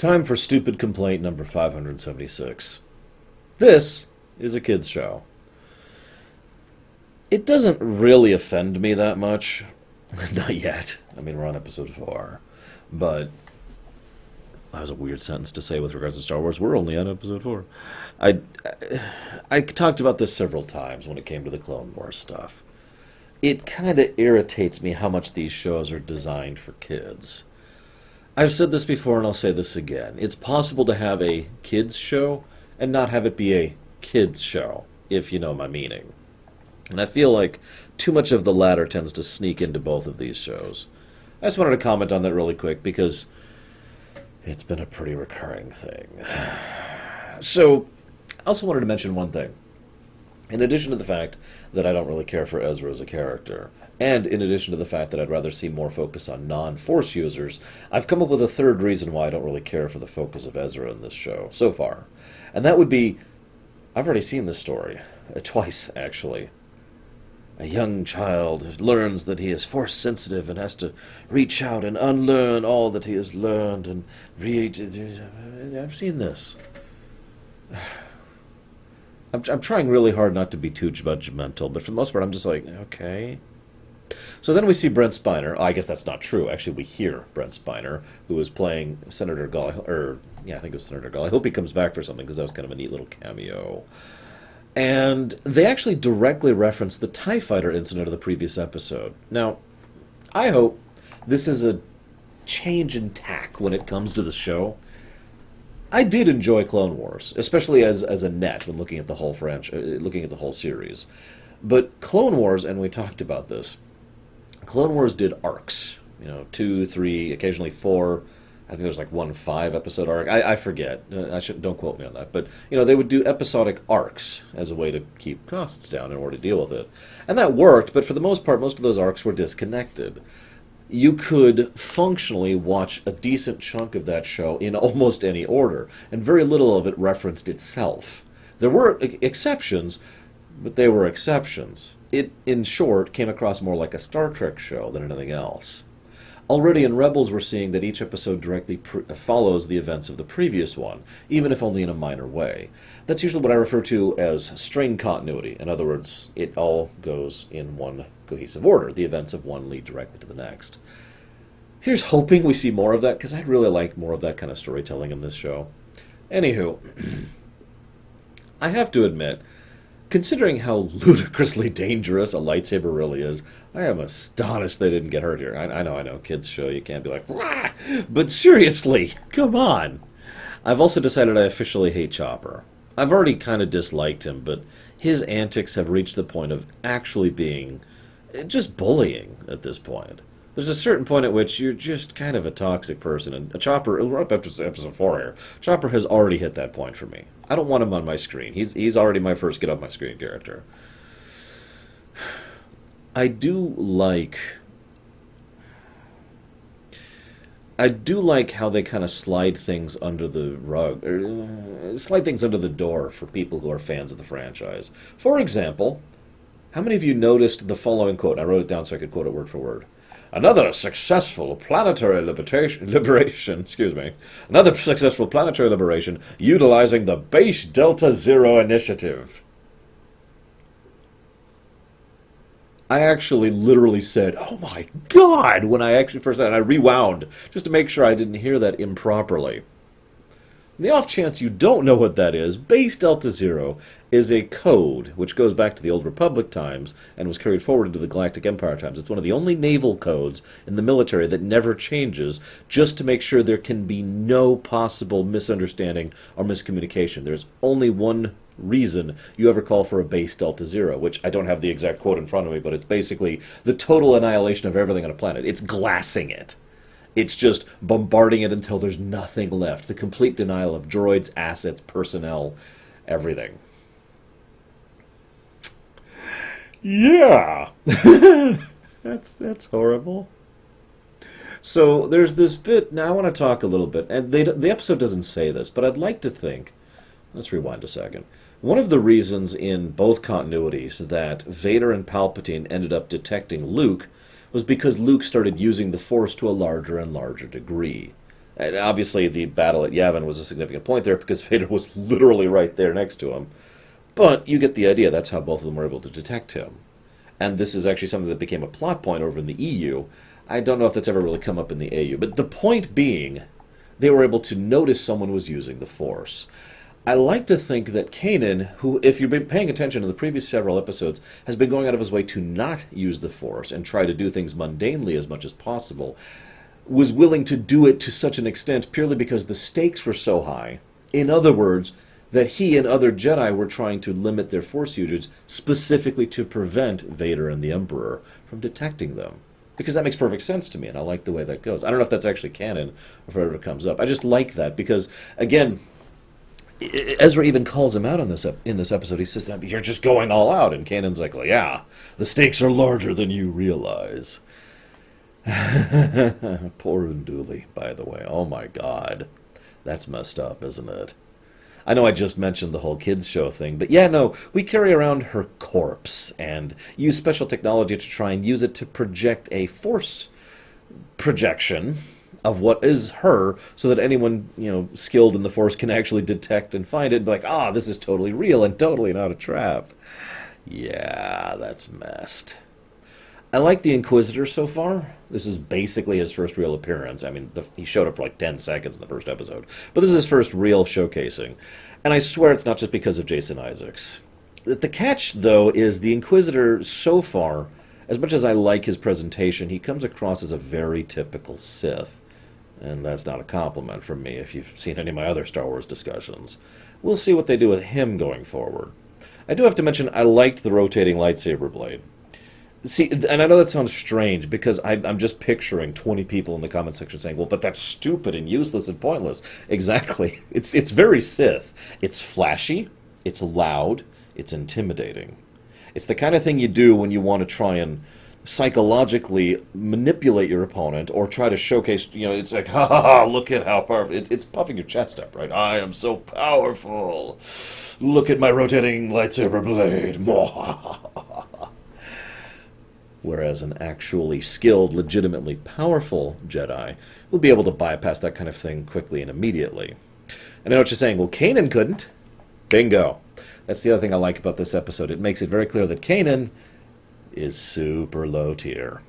Time for stupid complaint number 576. This is a kids' show. It doesn't really offend me that much. Not yet. I mean, we're on episode 4. But that was a weird sentence to say with regards to Star Wars. We're only on episode 4. I talked about this several times when it came to the Clone Wars stuff. It kind of irritates me how much these shows are designed for kids. I've said this before and I'll say this again. It's possible to have a kids show and not have it be a kids show, if you know my meaning. And I feel like too much of the latter tends to sneak into both of these shows. I just wanted to comment on that really quick because it's been a pretty recurring thing. So, I also wanted to mention one thing. In addition to the fact that I don't really care for Ezra as a character, and in addition to the fact that I'd rather see more focus on non-Force users, I've come up with a third reason why I don't really care for the focus of Ezra in this show, so far. And that would be, I've already seen this story. Twice, actually. A young child learns that he is Force-sensitive and has to reach out and unlearn all that he has learned and I've seen this. I'm trying really hard not to be too judgmental, but for the most part, I'm just like, okay. So then we see Brent Spiner. Oh, I guess that's not true. Actually, we hear Brent Spiner, who is playing Senator Gull. I think it was Senator Gull. I hope he comes back for something, because that was kind of a neat little cameo. And they actually directly reference the TIE Fighter incident of the previous episode. Now, I hope this is a change in tack when it comes to the show. I did enjoy Clone Wars, especially as a net when looking at the whole looking at the whole series. But Clone Wars, and we talked about this, Clone Wars did arcs. 2, 3, occasionally 4. I think there's like 1 5-episode arc. I forget. Don't quote me on that. But they would do episodic arcs as a way to keep costs down in order to deal with it, and that worked. But for the most part, most of those arcs were disconnected. You could functionally watch a decent chunk of that show in almost any order, and very little of it referenced itself. There were exceptions, but they were exceptions. It, in short, came across more like a Star Trek show than anything else. Already in Rebels, we're seeing that each episode directly follows the events of the previous one, even if only in a minor way. That's usually what I refer to as string continuity. In other words, it all goes in one cohesive order. The events of one lead directly to the next. Here's hoping we see more of that, because I'd really like more of that kind of storytelling in this show. Anywho, I have to admit, considering how ludicrously dangerous a lightsaber really is, I am astonished they didn't get hurt here. I know, kids show, you can't be like, wah! But seriously, come on. I've also decided I officially hate Chopper. I've already kind of disliked him, but his antics have reached the point of actually being just bullying at this point. There's a certain point at which you're just kind of a toxic person, and Chopper, we're up to episode 4 here, Chopper has already hit that point for me. I don't want him on my screen. He's already my first get-off-my-screen character. I do like how they kind of slide things under the rug, or slide things under the door for people who are fans of the franchise. For example, how many of you noticed the following quote? I wrote it down so I could quote it word for word. Another successful planetary liberation, another successful planetary liberation utilizing the Base Delta Zero initiative. I actually literally said, oh my god, when I actually first said it. I rewound just to make sure I didn't hear that improperly. In the off chance you don't know what that is, Base Delta Zero is a code which goes back to the Old Republic times and was carried forward into the Galactic Empire times. It's one of the only naval codes in the military that never changes, just to make sure there can be no possible misunderstanding or miscommunication. There's only one reason you ever call for a Base Delta Zero, which I don't have the exact quote in front of me, but it's basically the total annihilation of everything on a planet. It's glassing it. It's just bombarding it until there's nothing left. The complete denial of droids, assets, personnel, everything. Yeah! That's horrible. So there's this bit. Now I want to talk a little bit. And the episode doesn't say this, but I'd like to think. Let's rewind a second. One of the reasons in both continuities that Vader and Palpatine ended up detecting Luke was because Luke started using the Force to a larger and larger degree. And obviously, the battle at Yavin was a significant point there because Vader was literally right there next to him. But you get the idea. That's how both of them were able to detect him. And this is actually something that became a plot point over in the EU. I don't know if that's ever really come up in the AU. But the point being, they were able to notice someone was using the Force. I like to think that Kanan, who, if you've been paying attention to the previous several episodes, has been going out of his way to not use the Force and try to do things mundanely as much as possible, was willing to do it to such an extent purely because the stakes were so high. In other words, that he and other Jedi were trying to limit their Force usage specifically to prevent Vader and the Emperor from detecting them. Because that makes perfect sense to me, and I like the way that goes. I don't know if that's actually canon, or if it ever comes up. I just like that, because, again, Ezra even calls him out on in this episode. He says, "You're just going all out." And Kanan's like, "Well, yeah, the stakes are larger than you realize." Poor Unduli, by the way. Oh my god. That's messed up, isn't it? I know I just mentioned the whole kids show thing, but yeah, no, we carry around her corpse and use special technology to try and use it to project a Force projection of what is her, so that anyone, skilled in the Force can actually detect and find it and be like, this is totally real and totally not a trap. Yeah, that's messed. I like the Inquisitor so far. This is basically his first real appearance. I mean, he showed up for like 10 seconds in the first episode. But this is his first real showcasing. And I swear it's not just because of Jason Isaacs. The catch, though, is the Inquisitor so far, as much as I like his presentation, he comes across as a very typical Sith. And that's not a compliment from me if you've seen any of my other Star Wars discussions. We'll see what they do with him going forward. I do have to mention, I liked the rotating lightsaber blade. See, and I know that sounds strange, because I'm just picturing 20 people in the comment section saying, well, but that's stupid and useless and pointless. Exactly. It's very Sith. It's flashy, it's loud, it's intimidating. It's the kind of thing you do when you want to try and psychologically manipulate your opponent, or try to showcase, it's like, ha ha ha, look at how powerful. It's puffing your chest up, right? I am so powerful. Look at my rotating lightsaber blade. Whereas an actually skilled, legitimately powerful Jedi will be able to bypass that kind of thing quickly and immediately. I know what you're saying, well, Kanan couldn't. Bingo. That's the other thing I like about this episode. It makes it very clear that Kanan is super low tier.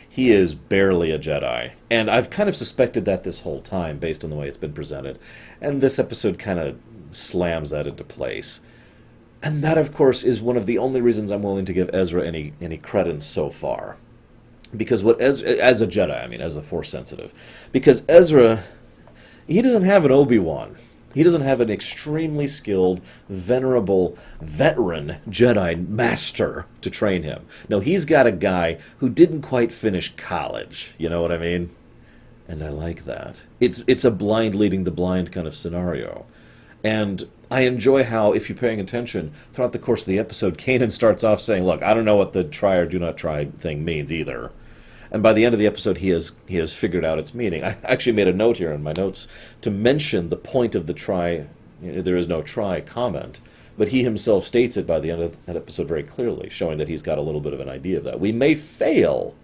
He is barely a Jedi. And I've kind of suspected that this whole time, based on the way it's been presented. And this episode kind of slams that into place. And that, of course, is one of the only reasons I'm willing to give Ezra any credence so far. Because as a Jedi, as a Force sensitive. Because Ezra, he doesn't have an Obi-Wan. He doesn't have an extremely skilled, venerable, veteran Jedi master to train him. No, he's got a guy who didn't quite finish college. You know what I mean? And I like that. It's a blind leading the blind kind of scenario. And I enjoy how, if you're paying attention, throughout the course of the episode, Kanan starts off saying, look, I don't know what the try or do not try thing means either. And by the end of the episode, he has figured out its meaning. I actually made a note here in my notes to mention the point of the try, there is no try comment. But he himself states it by the end of that episode very clearly, showing that he's got a little bit of an idea of that. We may fail,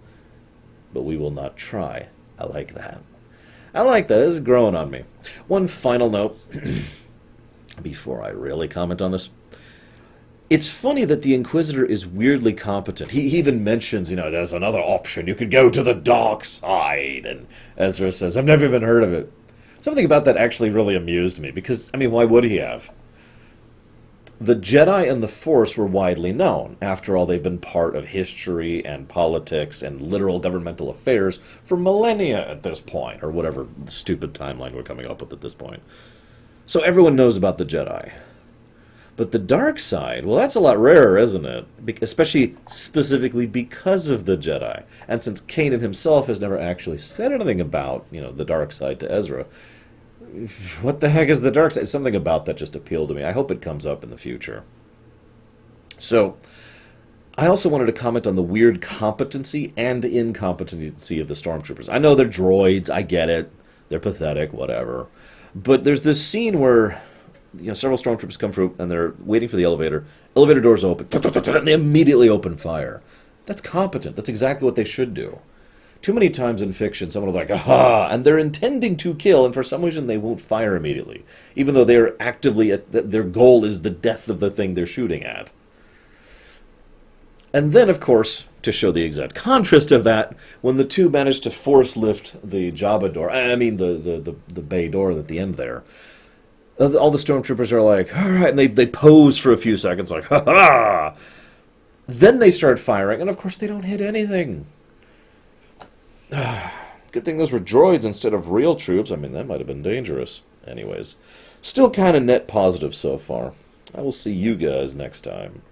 but we will not try. I like that. I like that. This is growing on me. One final note before I really comment on this. It's funny that the Inquisitor is weirdly competent. He even mentions, there's another option. You could go to the dark side. And Ezra says, I've never even heard of it. Something about that actually really amused me, because, why would he have? The Jedi and the Force were widely known. After all, they've been part of history and politics and literal governmental affairs for millennia at this point, or whatever stupid timeline we're coming up with at this point. So everyone knows about the Jedi. But the dark side, well, that's a lot rarer, isn't it? Especially specifically because of the Jedi. And since Kanan himself has never actually said anything about, the dark side to Ezra, what the heck is the dark side? Something about that just appealed to me. I hope it comes up in the future. So, I also wanted to comment on the weird competency and incompetency of the Stormtroopers. I know they're droids, I get it. They're pathetic, whatever. But there's this scene where several Stormtroopers come through and they're waiting for the elevator. Elevator doors open. And they immediately open fire. That's competent. That's exactly what they should do. Too many times in fiction, someone will be like, aha, and they're intending to kill, and for some reason they won't fire immediately, even though they're actively, their goal is the death of the thing they're shooting at. And then, of course, to show the exact contrast of that, when the two manage to force lift the Jabba door, I mean the bay door at the end there, all the stormtroopers are like, all right, and they pose for a few seconds like, ha-ha! Then they start firing, and of course they don't hit anything. Good thing those were droids instead of real troops. I mean, that might have been dangerous. Anyways, still kind of net positive so far. I will see you guys next time.